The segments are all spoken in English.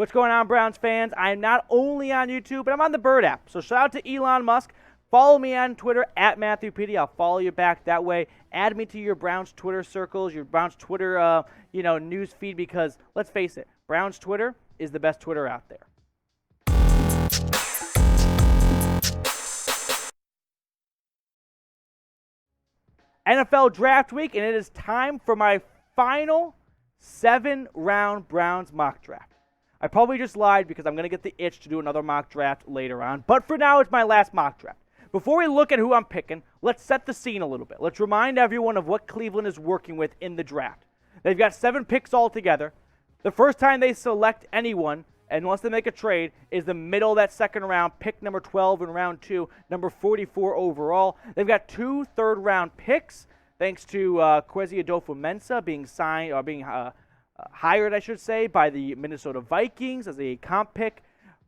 What's going on, Browns fans? I'm not only on YouTube, but I'm on the Bird app. So shout out to Elon Musk. Follow me on Twitter, at MatthewPD. I'll follow you back that way. Add me to your Browns Twitter circles, your Browns Twitter news feed, because let's face it, Browns Twitter is the best Twitter out there. NFL Draft Week, and it is time for my final 7-round Browns mock draft. I probably just lied because I'm going to get the itch to do another mock draft later on, but for now, it's my last mock draft. Before we look at who I'm picking, let's set the scene a little bit. Let's remind everyone of what Cleveland is working with in the draft. They've got 7 picks altogether. The first time they select anyone, unless they make a trade, is the middle of that second round, pick number 12 in round 2, number 44 overall. They've got 2 third-round picks, thanks to Kwesi Adofo-Mensah being signed, or being hired, I should say, by the Minnesota Vikings as a comp pick.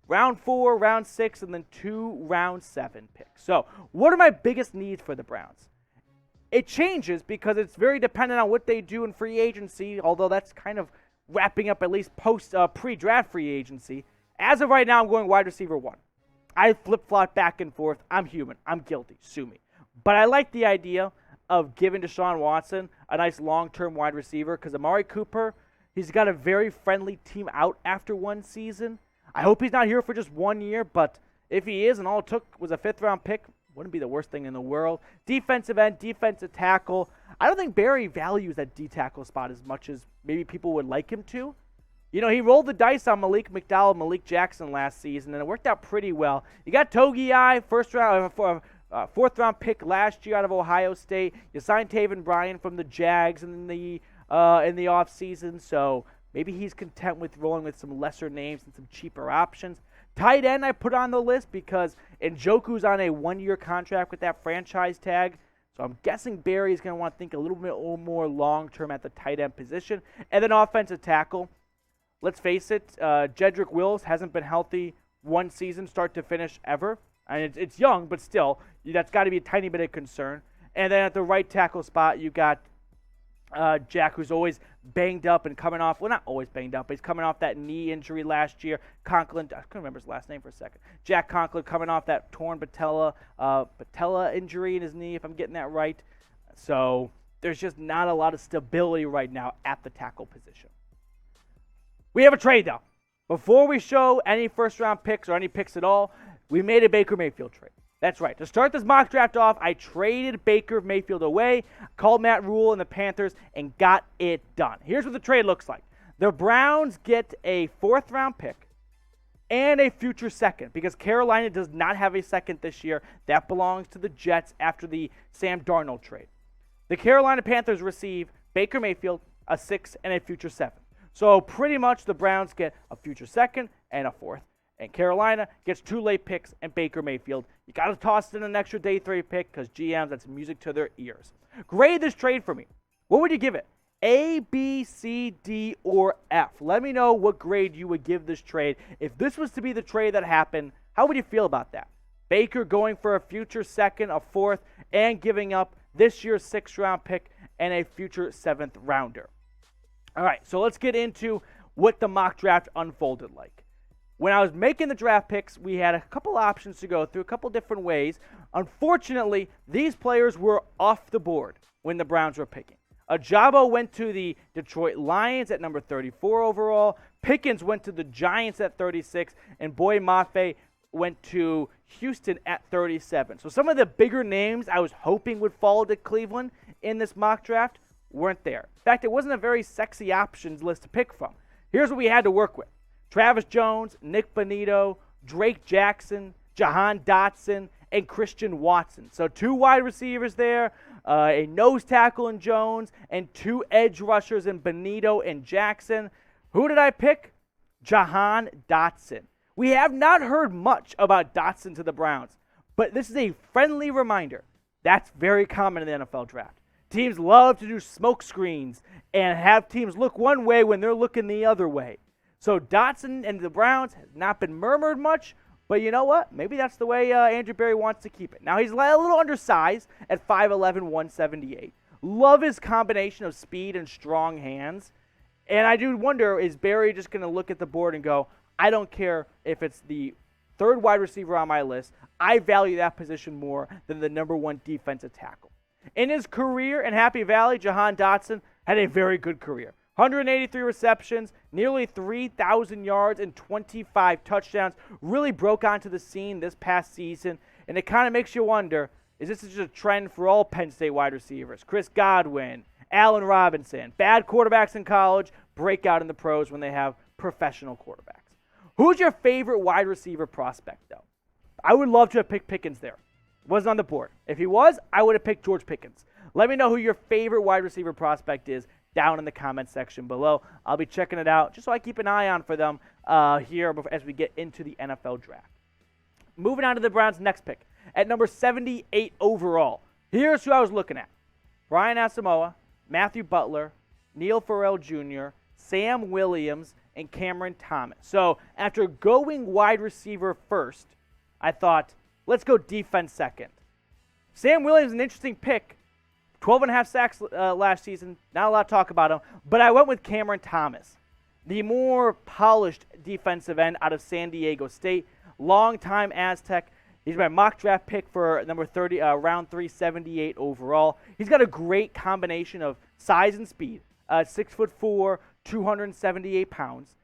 Round 4, round 6, and then 2 round 7 picks. So, what are my biggest needs for the Browns? It changes because it's very dependent on what they do in free agency, although that's kind of wrapping up at least pre-draft free agency. As of right now, I'm going wide receiver 1. I flip-flop back and forth. I'm human. I'm guilty. Sue me. But I like the idea of giving Deshaun Watson a nice long-term wide receiver because Amari Cooper, he's got a very friendly team out after one season. I hope he's not here for just 1 year, but if he is and all it took was a 5th-round pick, wouldn't be the worst thing in the world. Defensive end, defensive tackle. I don't think Barry values that D-tackle spot as much as maybe people would like him to. You know, he rolled the dice on Malik McDowell, Malik Jackson last season, and it worked out pretty well. You got Togiai, 4th-round pick last year out of Ohio State. You signed Taven Bryan from the Jags in the offseason, so maybe he's content with rolling with some lesser names and some cheaper options. Tight end I put on the list because Njoku's on a 1-year contract with that franchise tag. So I'm guessing Barry's going to want to think a little bit more long-term at the tight end position. And then offensive tackle. Let's face it, Jedrick Wills hasn't been healthy one season start to finish ever. And it's young, but still, that's got to be a tiny bit of concern. And then at the right tackle spot, you got Jack, who's always banged up and coming off, well, not always banged up, but he's coming off that knee injury last year. Conklin, I couldn't remember his last name for a second. Jack Conklin coming off that torn patella injury in his knee, if I'm getting that right. So there's just not a lot of stability right now at the tackle position. We have a trade, though. Before we show any first-round picks or any picks at all, we made a Baker Mayfield trade. That's right. To start this mock draft off, I traded Baker Mayfield away, called Matt Rule and the Panthers, and got it done. Here's what the trade looks like. The Browns get a 4th-round pick and a future second because Carolina does not have a second this year. That belongs to the Jets after the Sam Darnold trade. The Carolina Panthers receive Baker Mayfield, a 6th, and a future 7th. So pretty much the Browns get a future second and a 4th. And Carolina gets 2 late picks and Baker Mayfield. You got to toss in an extra day 3 pick because GMs, that's music to their ears. Grade this trade for me. What would you give it? A, B, C, D, or F? Let me know what grade you would give this trade. If this was to be the trade that happened, how would you feel about that? Baker going for a future second, a 4th, and giving up this year's 6th-round pick and a future 7th rounder. All right, so let's get into what the mock draft unfolded like. When I was making the draft picks, we had a couple options to go through, a couple different ways. Unfortunately, these players were off the board when the Browns were picking. Jobe went to the Detroit Lions at number 34 overall. Pickens went to the Giants at 36. And Boye Mafe went to Houston at 37. So some of the bigger names I was hoping would fall to Cleveland in this mock draft weren't there. In fact, it wasn't a very sexy options list to pick from. Here's what we had to work with. Travis Jones, Nick Bonito, Drake Jackson, Jahan Dotson, and Christian Watson. So 2 wide receivers there, a nose tackle in Jones, and 2 edge rushers in Bonito and Jackson. Who did I pick? Jahan Dotson. We have not heard much about Dotson to the Browns, but this is a friendly reminder. That's very common in the NFL draft. Teams love to do smoke screens and have teams look one way when they're looking the other way. So Dotson and the Browns has not been murmured much, but you know what? Maybe that's the way Andrew Berry wants to keep it. Now, he's a little undersized at 5'11", 178. Love his combination of speed and strong hands. And I do wonder, is Berry just going to look at the board and go, I don't care if it's the third wide receiver on my list. I value that position more than the number one defensive tackle. In his career in Happy Valley, Jahan Dotson had a very good career. 183 receptions, nearly 3,000 yards, and 25 touchdowns. Really broke onto the scene this past season, and it kind of makes you wonder, is this just a trend for all Penn State wide receivers? Chris Godwin, Allen Robinson, bad quarterbacks in college, break out in the pros when they have professional quarterbacks. Who's your favorite wide receiver prospect, though? I would love to have picked Pickens there. Wasn't on the board. If he was, I would have picked George Pickens. Let me know who your favorite wide receiver prospect is down in the comment section below. I'll be checking it out just so I keep an eye on for them here as we get into the NFL draft. Moving on to the Browns' next pick. At number 78 overall, here's who I was looking at. Brian Asamoah, Matthew Butler, Neil Farrell Jr., Sam Williams, and Cameron Thomas. So after going wide receiver first, I thought, let's go defense second. Sam Williams is an interesting pick. 12.5 sacks last season. Not a lot to talk about him. But I went with Cameron Thomas, the more polished defensive end out of San Diego State. Longtime Aztec. He's my mock draft pick for number 30, round 378 overall. He's got a great combination of size and speed. 6'4", 278 pounds.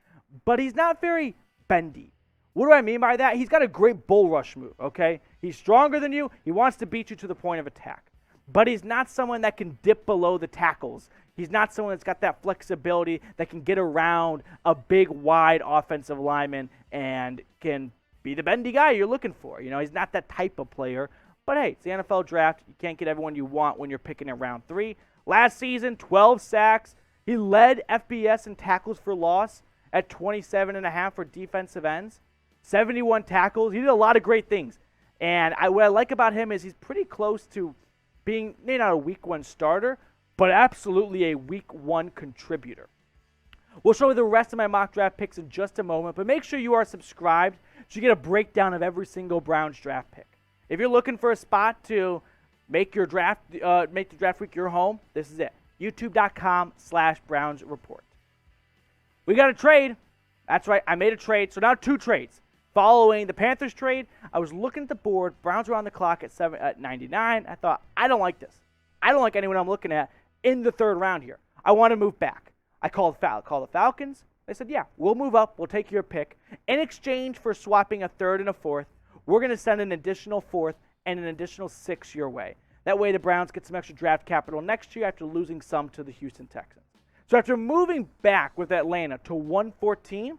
But he's not very bendy. What do I mean by that? He's got a great bull rush move, okay? He's stronger than you. He wants to beat you to the point of attack. But he's not someone that can dip below the tackles. He's not someone that's got that flexibility that can get around a big, wide offensive lineman and can be the bendy guy you're looking for. You know, he's not that type of player. But hey, it's the NFL draft. You can't get everyone you want when you're picking in round 3. Last season, 12 sacks. He led FBS in tackles for loss at 27.5 for defensive ends. 71 tackles. He did a lot of great things. And what I like about him is he's pretty close to being maybe not a week 1 starter, but absolutely a week 1 contributor. We'll show you the rest of my mock draft picks in just a moment, but make sure you are subscribed so you get a breakdown of every single Browns draft pick. If you're looking for a spot to make your draft, make the draft week your home, this is it. YouTube.com/Browns Report. We got a trade. That's right, I made a trade. So now 2 trades. Following the Panthers trade, I was looking at the board. Browns were on the clock at 99. I thought, I don't like this. I don't like anyone I'm looking at in the 3rd round here. I want to move back. I called the Falcons. They said, yeah, we'll move up. We'll take your pick. In exchange for swapping a 3rd and a 4th, we're going to send an additional 4th and an additional 6 your way. That way the Browns get some extra draft capital next year after losing some to the Houston Texans. So after moving back with Atlanta to 114,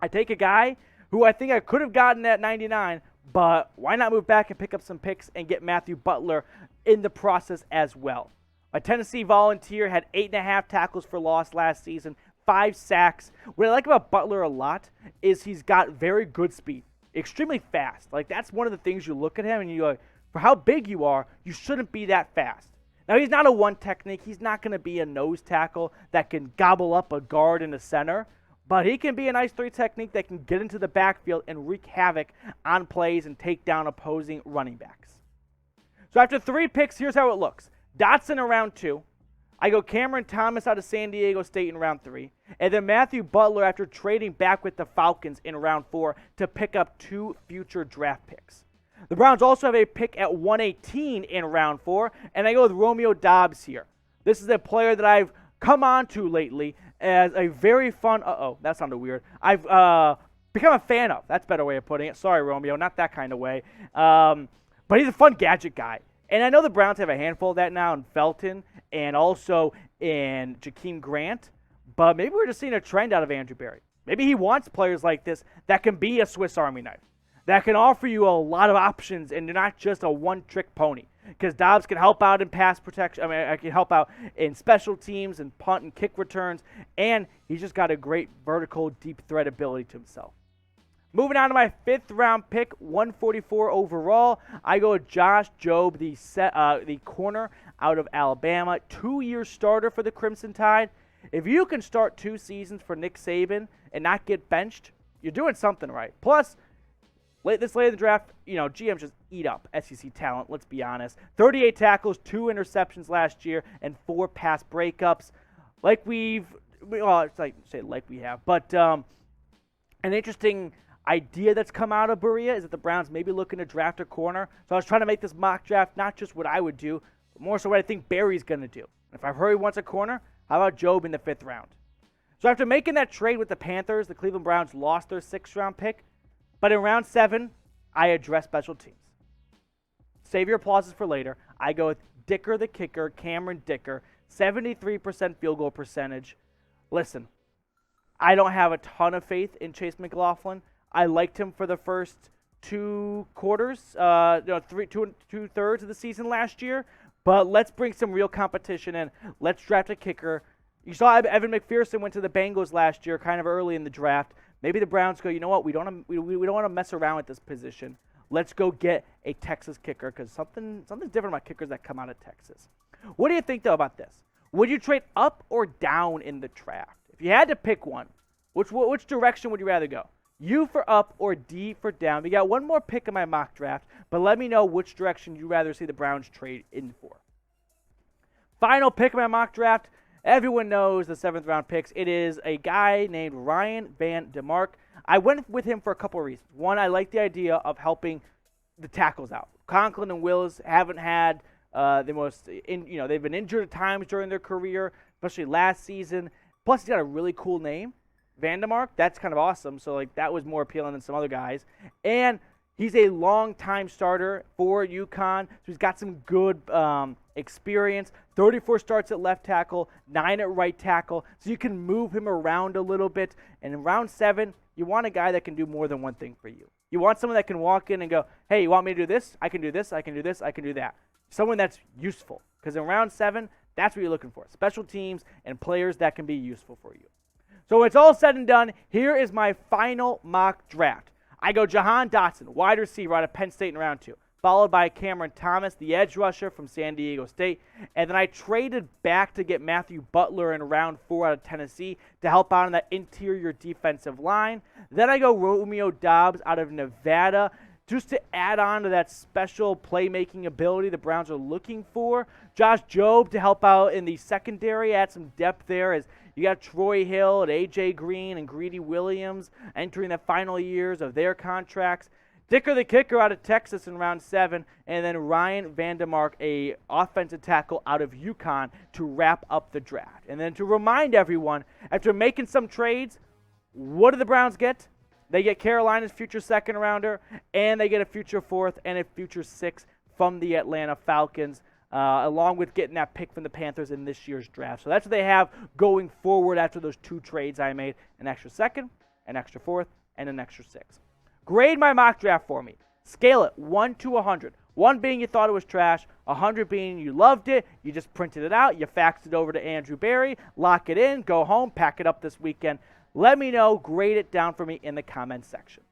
I take a guy who I think I could have gotten at 99, but why not move back and pick up some picks and get Matthew Butler in the process as well. My Tennessee Volunteer had 8.5 tackles for loss last season, 5 sacks. What I like about Butler a lot is he's got very good speed, extremely fast. Like, that's one of the things you look at him and you go, for how big you are, you shouldn't be that fast. Now, he's not a one technique. He's not going to be a nose tackle that can gobble up a guard and a center. But he can be a nice 3 technique that can get into the backfield and wreak havoc on plays and take down opposing running backs. So after 3 picks, here's how it looks. Dotson in round 2. I go Cameron Thomas out of San Diego State in round 3. And then Matthew Butler after trading back with the Falcons in round 4 to pick up 2 future draft picks. The Browns also have a pick at 118 in round 4. And I go with Romeo Doubs here. This is a player that I've come on to lately as a very fun, that sounded weird. I've become a fan of. That's a better way of putting it. Sorry, Romeo, not that kind of way. But he's a fun gadget guy. And I know the Browns have a handful of that now in Felton and also in Jakeem Grant. But maybe we're just seeing a trend out of Andrew Berry. Maybe he wants players like this that can be a Swiss Army knife, that can offer you a lot of options and not just a one-trick pony. Because Doubs can help out in pass protection. I can help out in special teams and punt and kick returns. And he's just got a great vertical, deep threat ability to himself. Moving on to my 5th round pick, 144 overall. I go with Josh Jobe, the corner out of Alabama. 2-year starter for the Crimson Tide. If you can start 2 seasons for Nick Saban and not get benched, you're doing something right. Plus, this late in the draft, GMs just eat up SEC talent, let's be honest. 38 tackles, 2 interceptions last year, and 4 pass breakups. But An interesting idea that's come out of Berea is that the Browns may be looking to draft a corner. So I was trying to make this mock draft not just what I would do, but more so what I think Barry's going to do. If I've heard he wants a corner, how about Jobe in the 5th round? So after making that trade with the Panthers, the Cleveland Browns lost their 6th round pick. But in round 7, I address special teams. Save your applauses for later. I go with Dicker the kicker, Cameron Dicker, 73% field goal percentage. Listen, I don't have a ton of faith in Chase McLaughlin. I liked him for the first 2 quarters, two-thirds of the season last year. But let's bring some real competition in. Let's draft a kicker. You saw Evan McPherson went to the Bengals last year, kind of early in the draft. Maybe the Browns go, you know what? We don't want to mess around with this position. Let's go get a Texas kicker because something's different about kickers that come out of Texas. What do you think though about this? Would you trade up or down in the draft? If you had to pick one, which direction would you rather go? U for up or D for down? We got one more pick in my mock draft, but let me know which direction you'd rather see the Browns trade in for. Final pick in my mock draft. Everyone knows the 7th round picks. It is a guy named Ryan Van Demark. I went with him for a couple of reasons. One, I like the idea of helping the tackles out. Conklin and Willis haven't had they've been injured at times during their career, especially last season. Plus, he's got a really cool name, Van Demark. That's kind of awesome. So, that was more appealing than some other guys. And he's a long-time starter for UConn, so he's got some good experience. 34 starts at left tackle, 9 at right tackle, so you can move him around a little bit. And in round 7, you want a guy that can do more than one thing for you. You want someone that can walk in and go, hey, you want me to do this? I can do this, I can do this, I can do that. Someone that's useful, because in round 7, that's what you're looking for, special teams and players that can be useful for you. So when it's all said and done, here is my final mock draft. I go Jahan Dotson, wide receiver out of Penn State in round 2, followed by Cameron Thomas, the edge rusher from San Diego State. And then I traded back to get Matthew Butler in round 4 out of Tennessee to help out on that interior defensive line. Then I go Romeo Doubs out of Nevada just to add on to that special playmaking ability the Browns are looking for. Josh Jobe to help out in the secondary, add some depth there as you got Troy Hill and A.J. Green and Greedy Williams entering the final years of their contracts. Dicker the kicker out of Texas in round 7, and then Ryan Van Demark, a offensive tackle out of UConn, to wrap up the draft. And then to remind everyone, after making some trades, what do the Browns get? They get Carolina's future 2nd rounder, and they get a future 4th and a future 6th from the Atlanta Falcons, along with getting that pick from the Panthers in this year's draft. So that's what they have going forward after those 2 trades I made, an extra 2nd, an extra 4th, and an extra 6th. Grade my mock draft for me. Scale it 1 to 100. 1 being you thought it was trash, 100 being you loved it, you just printed it out, you faxed it over to Andrew Barry, lock it in, go home, pack it up this weekend. Let me know, grade it down for me in the comments section.